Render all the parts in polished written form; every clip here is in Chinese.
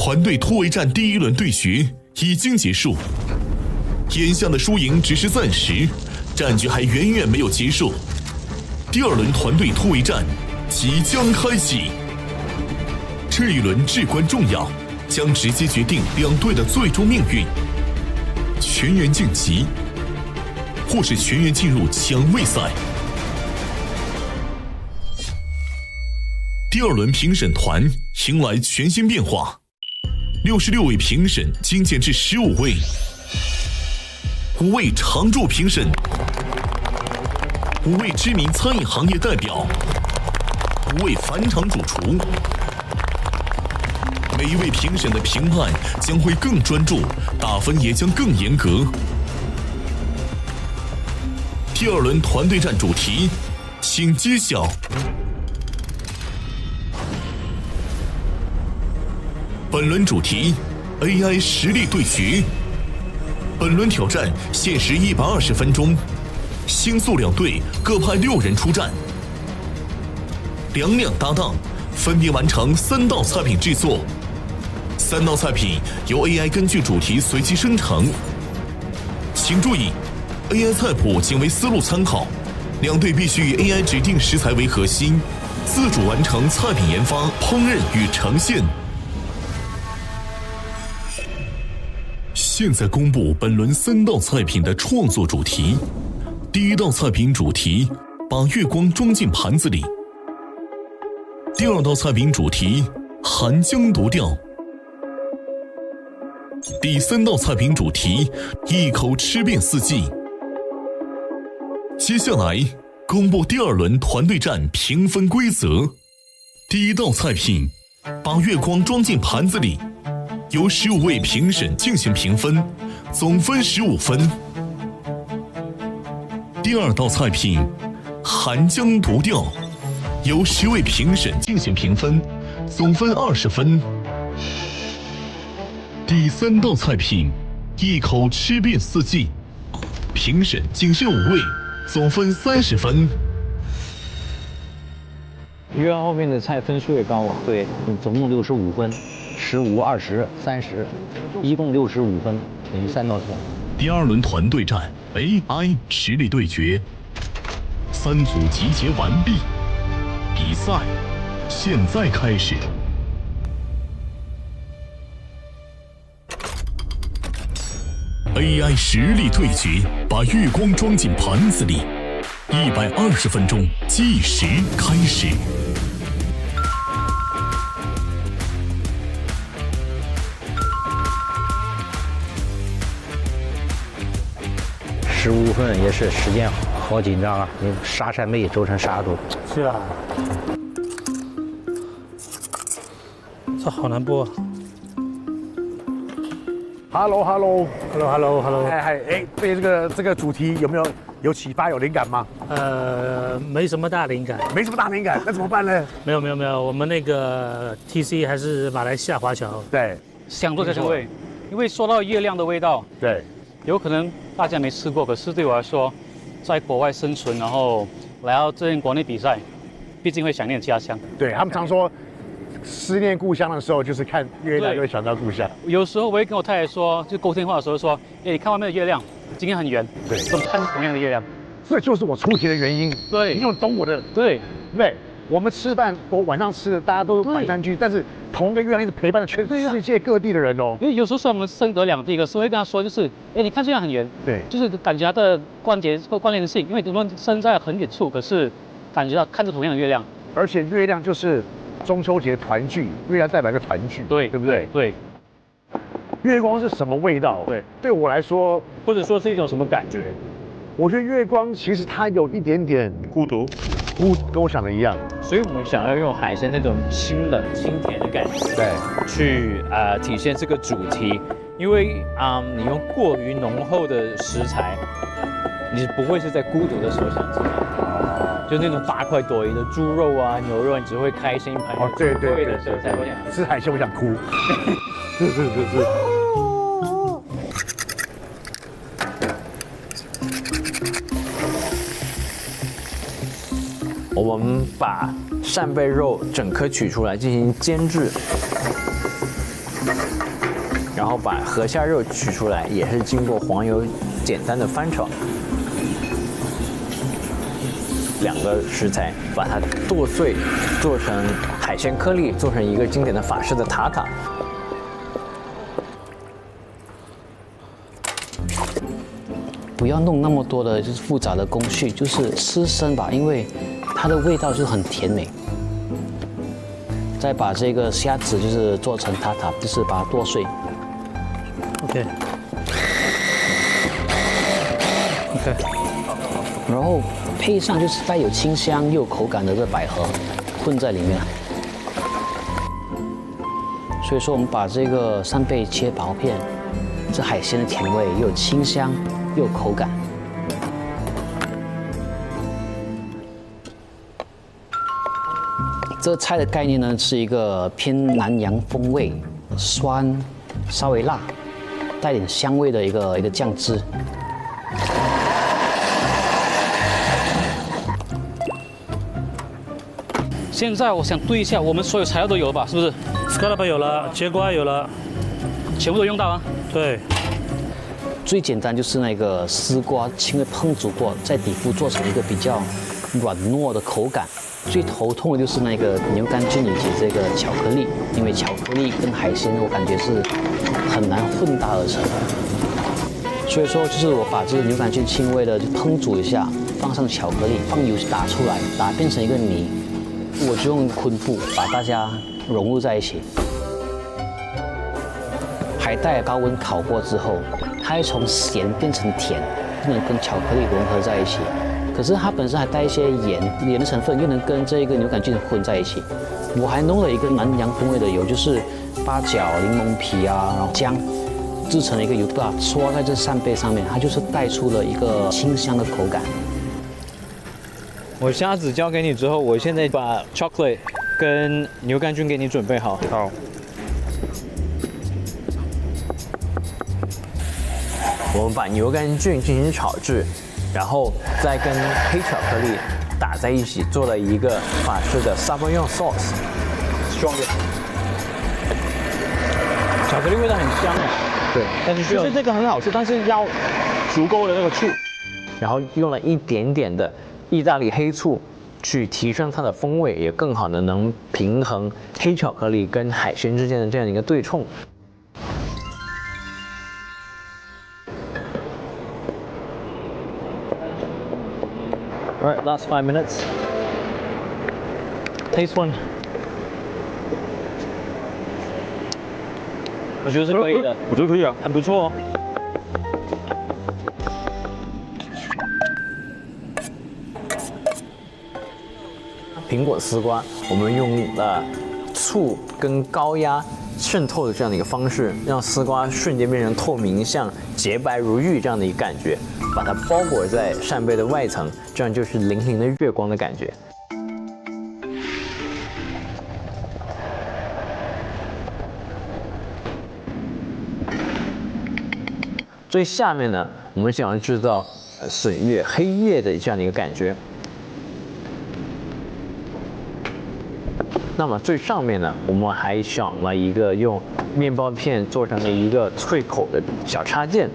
团队突围战第一轮对决已经结束，眼下的输赢只是暂时，战局还远远没有结束。第二轮团队突围战即将开启，这一轮至关重要，将直接决定两队的最终命运。全员晋级，或是全员进入抢位赛。第二轮评审团迎来全新变化，66位评审精简至15位，5位常驻评审，5位知名餐饮行业代表，5位返场主厨。每一位评审的评判将会更专注，打分也将更严格。第二轮团队战主题，请揭晓。本轮主题 AI 实力对决。本轮挑战限时120分钟，星宿两队各派6人出战，2两搭档，分别完成3道菜品制作。3道菜品由 AI 根据主题随机生成。请注意 ，AI 菜谱仅为思路参考，两队必须以 AI 指定食材为核心，自主完成菜品研发、烹饪与呈现。现在公布本轮3道菜品的创作主题。第1道菜品主题：把月光装进盘子里。第2道菜品主题：寒江独钓。第3道菜品主题：一口吃遍四季。接下来公布第2轮团队战评分规则。第1道菜品：把月光装进盘子里。由15位评审进行评分，总分15分。第2道菜品寒江独钓，由10位评审进行评分，总分20分。第3道菜品一口吃遍四季，评审仅剩5位，总分30分。越后面的菜分数也高啊，对，总共65分。15、20、30，一共65分，等于3道菜。第2轮团队战 AI 实力对决，3组集结完毕，比赛现在开始。AI 实力对决，把月光装进盘子里，120分钟计时开始。15分也是时间好紧张啊！你沙山妹轴承沙土。是啊，这好难播。Hello，哎，对这个主题有启发有灵感吗？没什么大灵感。没什么大灵感，那怎么办呢？没有，我们那个 TC 还是马来西亚华侨。对，想做家乡味，因为说到月亮的味道，对，有可能大家没吃过，可是对我来说，在国外生存，然后来到这边国内比赛，毕竟会想念家乡。对他们常说，思念故乡的时候，就是看月亮就会想到故乡。有时候我会跟我太太说，就沟通话的时候说，哎，你看外面的月亮，今天很圆，对，我们看同样的月亮。这就是我出题的原因。对，你有懂我的？对，对。我们吃饭，我晚上吃的，大家都晚餐聚，但是同一个月亮一直陪伴着全世界各地的人哦。因为有时候虽然我们生得两地，可是我会跟他说，就是，哎，你看月亮很圆，对，就是感觉它的关联性，因为我们身在很远处，可是感觉到看着同样的月亮，而且月亮就是中秋节团聚，月亮代表一个团聚，对，对不对？对。月光是什么味道？对，对我来说，或者说是一种什么感觉？我觉得月光其实它有一点点孤独，跟我想的一样。所以我们想要用海鲜那种清冷清甜的感觉，对，去体现这个主题。因为你用过于浓厚的食材，你不会是在孤独的时候想吃它，就那种大快朵颐的猪肉啊、牛肉，你只会开心一盘。哦，对对对的时候才会想吃海鲜我想哭。是。我们把扇贝肉整颗取出来进行煎制。然后把河虾肉取出来，也是经过黄油简单的翻炒。2个食材把它剁碎，做成海鲜颗粒，做成一个经典的法式的塔塔。不要弄那么多的就是复杂的工序，就是吃生吧，因为它的味道就是很甜美。再把这个虾子就是做成塔塔，就是把它剁碎。OK， 然后配上就是带有清香又有口感的这百合混在里面。所以说我们把这个扇贝切薄片，这海鲜的甜味又有清香又有口感。这个菜的概念呢是一个偏南洋风味，酸，稍微辣，带点香味的一个酱汁。现在我想对一下，我们所有材料都有了吧？是不是 scallop 有了，节瓜有了，全部都用到啊？对，最简单就是那个丝瓜，轻微烹煮过，在底部做成一个比较软糯的口感。最头痛的就是那个牛肝菌以及这个巧克力，因为巧克力跟海鲜我感觉是很难混搭而成。所以说，就是我把这个牛肝菌轻微的就烹煮一下，放上巧克力，放油打出来，打变成一个泥，我就用昆布把大家融入在一起。海带高温烤过之后，它会从咸变成甜，就能跟巧克力融合在一起。可是它本身还带一些盐的成分，又能跟这个牛肝菌混在一起。我还弄了一个南洋风味的油，就是八角、柠檬皮啊，然后姜，制成了一个油，把它搓在这扇贝上面，它就是带出了一个清香的口感。我虾子交给你之后，我现在把 chocolate 跟牛肝菌给你准备好。好。我们把牛肝菌进行炒制，然后再跟黑巧克力打在一起，做了一个法式的 Sauvignon sauce。strong 点。巧克力味道很香哎。对，但是其实这个很好吃，但是要足够的那个醋。然后用了一点点的意大利黑醋去提升它的风味，也更好的能平衡黑巧克力跟海鲜之间的这样一个对冲。Alright, last 5 minutes. Taste one. 我觉得是可以的，我觉得可以啊。很不错哦。苹果丝瓜，我们用了醋跟高压渗透的这样的一个方式，让丝瓜瞬间变成透明，像洁白如玉这样的一个感觉，把它包裹在扇贝的外层，这样就是粼粼的月光的感觉。最下面呢，我们想要制造水月、黑月的这样的一个感觉。那么最上面呢，我们还想了一个用面包片做成了一个脆口的小插件。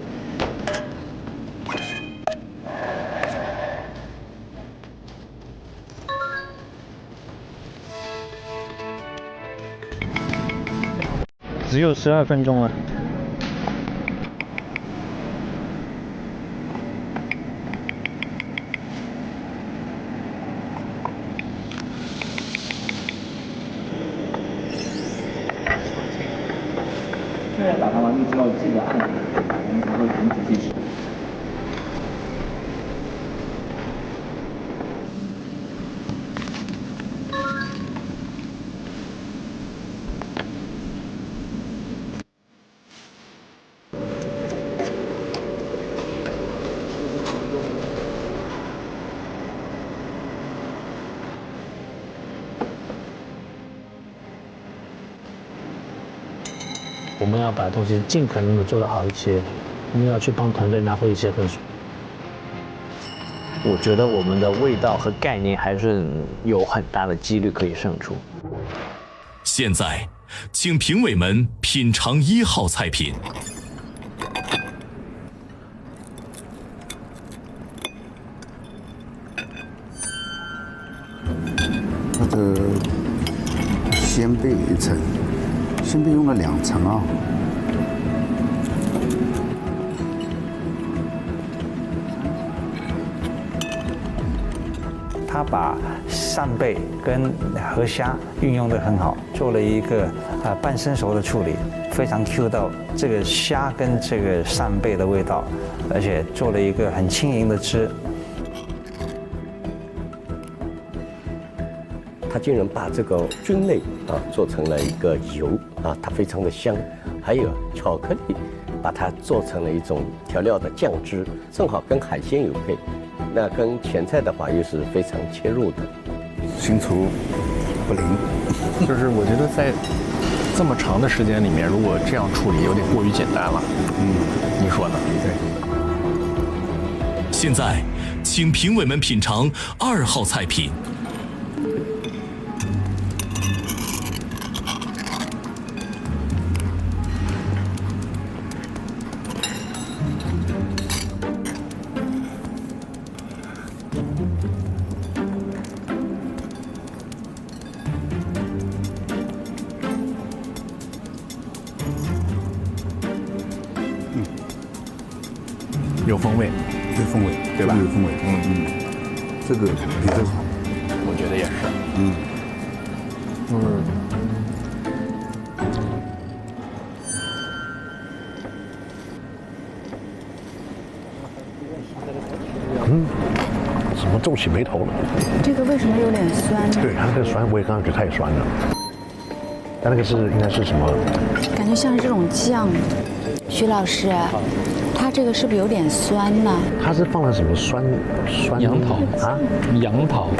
只有12分钟了。打开完毕之后，记得按钮，我们才会停止计时。我们要把东西尽可能的做得好一些，我们要去帮团队拿回一些分数。我觉得我们的味道和概念还是有很大的几率可以胜出。现在，请评委们品尝1号菜品。它的鲜贝1层，鲜贝用了2层啊。他把扇贝跟河虾运用得很好，做了一个半生熟的处理，非常 Q 到这个虾跟这个扇贝的味道，而且做了一个很轻盈的汁。他竟然把这个菌类做成了一个油它非常的香，还有巧克力，把它做成了一种调料的酱汁，正好跟海鲜有配。那跟前菜的话又是非常切入的，新厨不灵。就是我觉得在这么长的时间里面，如果这样处理有点过于简单了。你说呢？对。现在，请评委们品尝2号菜品。有风味，有风味，对吧？有风味，这个比这个好，我觉得也是，怎么皱起眉头了？这个为什么有点酸？对，它那个酸，我也刚刚觉得太酸了。它那个应该是什么？感觉像是这种酱。徐老师，它这个是不是有点酸呢？它是放了什么酸杨桃啊？杨桃。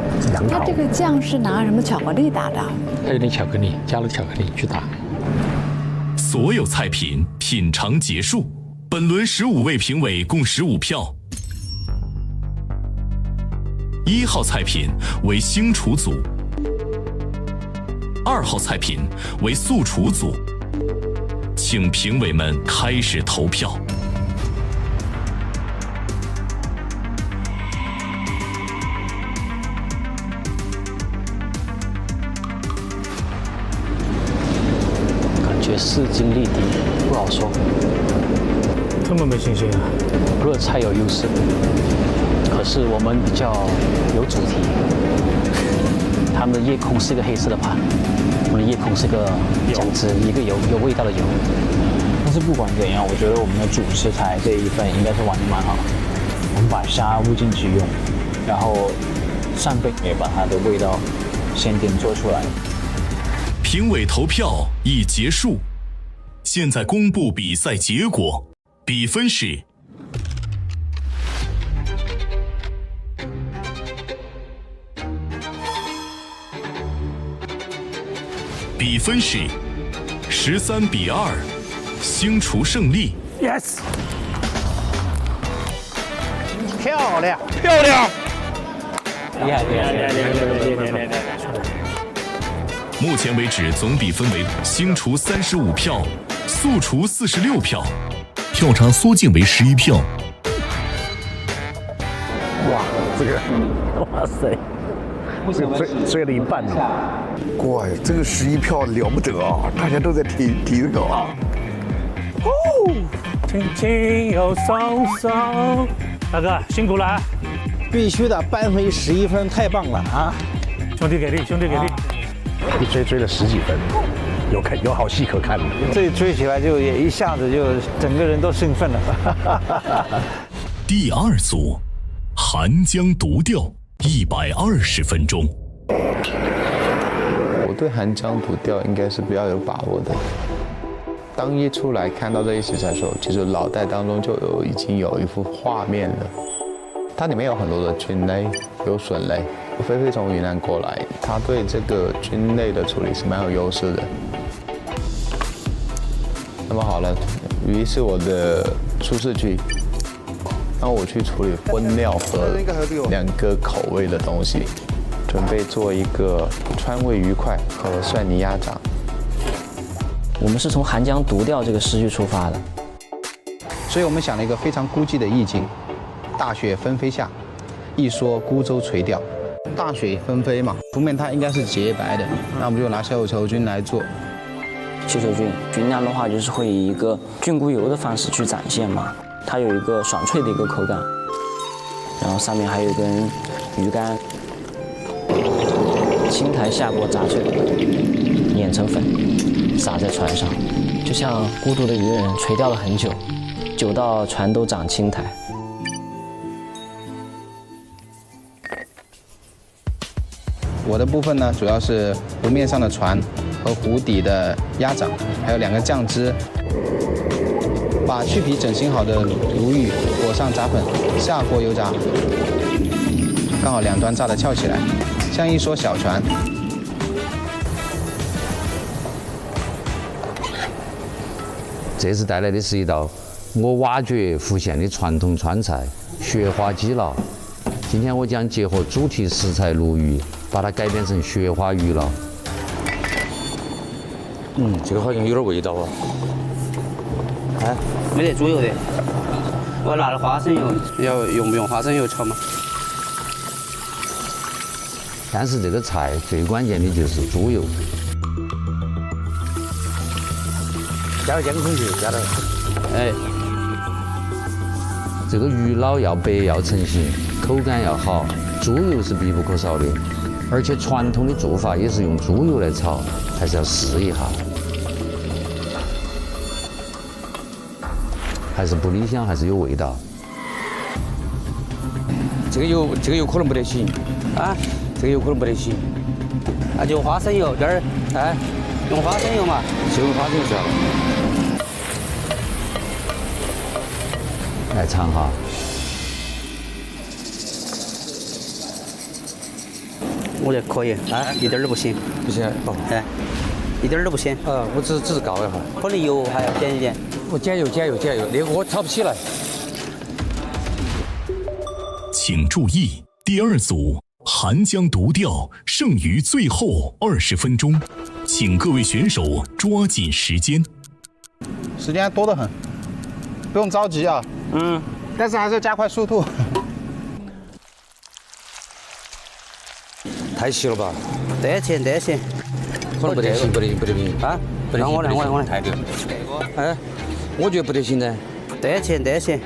它这个酱是拿什么巧克力打的？它有点巧克力，加了巧克力去打。所有菜品品尝结束，本轮15位评委共15票。1号菜品为星厨组，2号菜品为素厨组。请评委们开始投票。感觉势均力敌，不好说。这么没信心啊？热菜有优势，可是我们比较有主题。他们的夜空是一个黑色的盘，我们的夜空是个酱汁，一个有味道的油。但是不管怎样，我觉得我们的主食材这一份应该是玩得蛮好的。我们把虾煨进去用，然后扇贝也把它的味道先点做出来。评委投票已结束，现在公布比赛结果，比分是13比2，星厨胜利。 Yes， 漂亮，厉害！目前为止总比分为星厨35票，素厨46票，票差缩减为11票。哇，这个，哇塞，这个追了一半呢。哇，这个11票了不得啊！大家都在提这个啊。哦，轻轻又松松，大哥辛苦了啊！必须得扳回11分，太棒了啊！兄弟给力，兄弟给力！一追了10几分，有好戏可看了。这追起来就也一下子就整个人都兴奋了。第2组，韩江独钓120分钟。我对韩江独钓应该是比较有把握的。当一出来看到这一食材的时候，其实脑袋当中就已经有一幅画面了。它里面有很多的菌类，有笋类。菲菲从云南过来，他对这个菌类的处理是蛮有优势的。那么好了，鱼是我的舒适区，那我去处理荤料和2个口味的东西，准备做一个川味鱼块和蒜泥鸭掌。我们是从寒江独钓这个诗句出发的，所以我们想了一个非常孤寂的意境：大雪纷飞下，一蓑孤舟垂钓。大雪纷飞嘛，湖面它应该是洁白的，那我们就拿小球菌来做。小球菌菌酿的话，就是会以一个菌菇油的方式去展现嘛，它有一个爽脆的一个口感，然后上面还有一根鱼竿，青苔下锅炸脆，碾成粉，撒在船上，就像孤独的渔人垂钓了很久，久到船都长青苔。我的部分呢，主要是湖面上的船和湖底的鸭掌，还有2个酱汁。把去皮整形好的鲈鱼裹上炸粉，下锅油炸，刚好2端炸得翘起来，像一艘小船。这次带来的是一道我挖掘福建的传统川菜——雪花鸡捞。今天我将结合主题食材鲈鱼，把它改编成雪花鱼捞。这个好像有点味道啊。哎，没得猪油的，我拿了花生油，用不用花生油炒嘛？但是这个菜最关键的就是猪油。加点姜葱去，加点。哎，这个鱼捞要白要成型，口感要好，猪油是必不可少的。而且传统的做法也是用猪油来炒，还是要试一下。还是不理想，还是有味道。这个油可能不得行啊，这个油可能不得行。那就花生油点儿，哎，用花生油嘛，就用花生油算了。来尝哈。我觉得可以，哎，一点儿都不咸。不咸哦，哎，一点儿都不咸。我只是告一下。可能油还要咸一点。我减油，那个我炒不起来。请注意，第2组寒江独钓剩余最后20分钟，请各位选手抓紧时间。时间多得很，不用着急啊。但是还是要加快速度。太稀了吧？得行。可能不得行啊！让我来。太对。哎，我觉得不得行的。得行。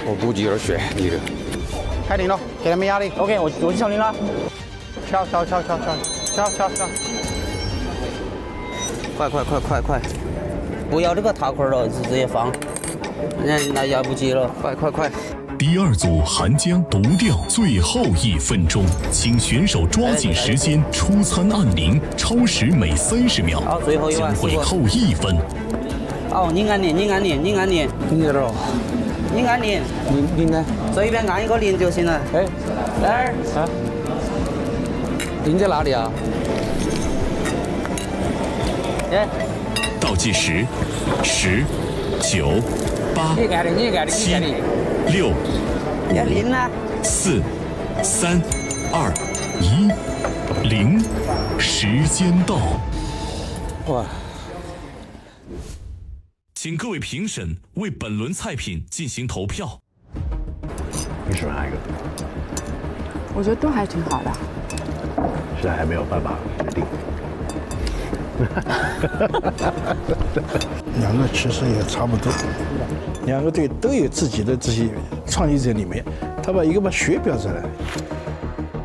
我估计有点悬，你这。开铃了，给他们压力。 OK， 我去敲铃了。敲。快！不要这个踏块了，直接放。那来不及了，快！第2组寒江独钓最后1分钟，请选手抓紧时间出餐按铃，超时每30秒将会扣1分。哦，你按铃。你这儿哦。你按铃。铃呢？随便按一个铃就行了。哎，哪儿？啊？铃在哪里啊？哎。倒计时，10、9、8、你按铃7、6、5、4、3、2、1，零，时间到。哇！请各位评审为本轮菜品进行投票。你喜欢哪一个？我觉得都还挺好的。现在还没有办法决定。两个其实也差不多，两个队都有自己的这些创意在里面。他把一个把雪标出来，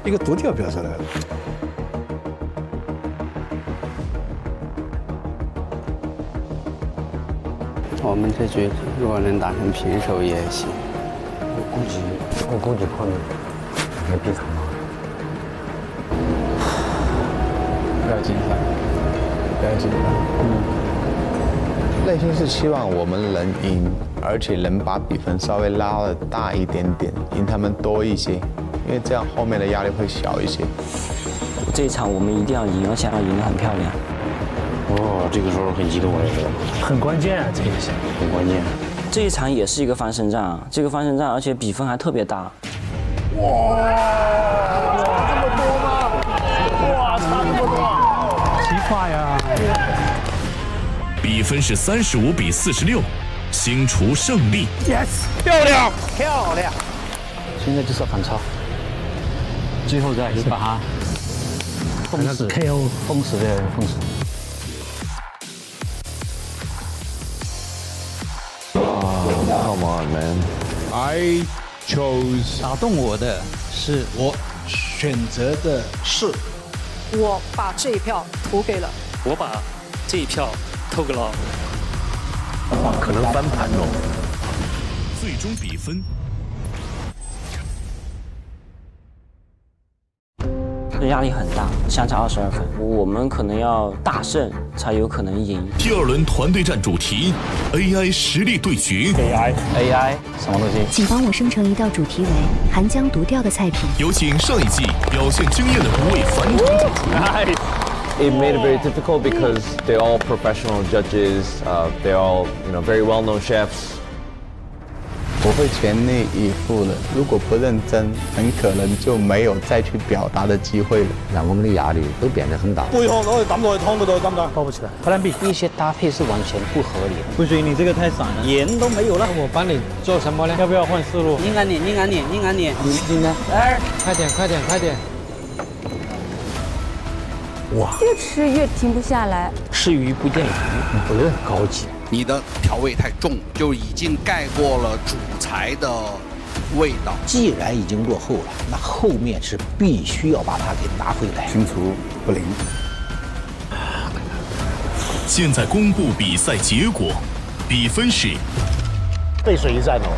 一个独钓标出来了。我们这局如果能打成平手也行。我估计可能也比他们。不要紧张，不要紧张。内心是希望我们能赢，而且能把比分稍微拉得大一点点，赢他们多一些，因为这样后面的压力会小一些。这一场我们一定要赢，而且要赢得很漂亮。哦，这个时候很激动啊，这个很关键啊，这个是很关键。这一场也是一个翻身仗，这个翻身仗，而且比分还特别大。哇，这么多吗？哇，差这么多，奇葩呀！比比分是35比46，星厨胜利。 Yes， 漂亮，漂亮。现在就是要反超，最后再把它封死 KO， 封死的封死。 Come on, man. I chose. 打动我的是我选择的是，我把这一票投给了，我把这一票投给了，可能翻盘哦。最终比分。 压力很大，相差22分，我们可能要大胜才有可能赢。第2轮团队战主题 AI 实力对决。AI 什么东西？请帮我生成一道主题为含姜毒调的菜品。有请上一季表现惊艳的5位返场主厨。It made it very difficult because they're all professional judges. They're all very well-known chefs. 我会全力以赴的，如果不认真，很可能就没有再去表达的机会了，让我们的压力都变得很大。背後攞嚟抌落去湯嗰度得唔得？包不起來。Plan B， 一些搭配是完全不合理的。不行，你这个太散了，盐都没有了。我帮你做什么呢？要不要换思路？硬干点，硬干点，硬干点。应该。快点，快点，快点！哇！越吃越停不下来。吃鱼不见鱼，不是高级。 你的调味太重，就已经盖过了主材的味道。既然已经落后了，那后面是必须要把它给拿回来。清除不灵。现在公布比赛结果，比分是背水一战哦。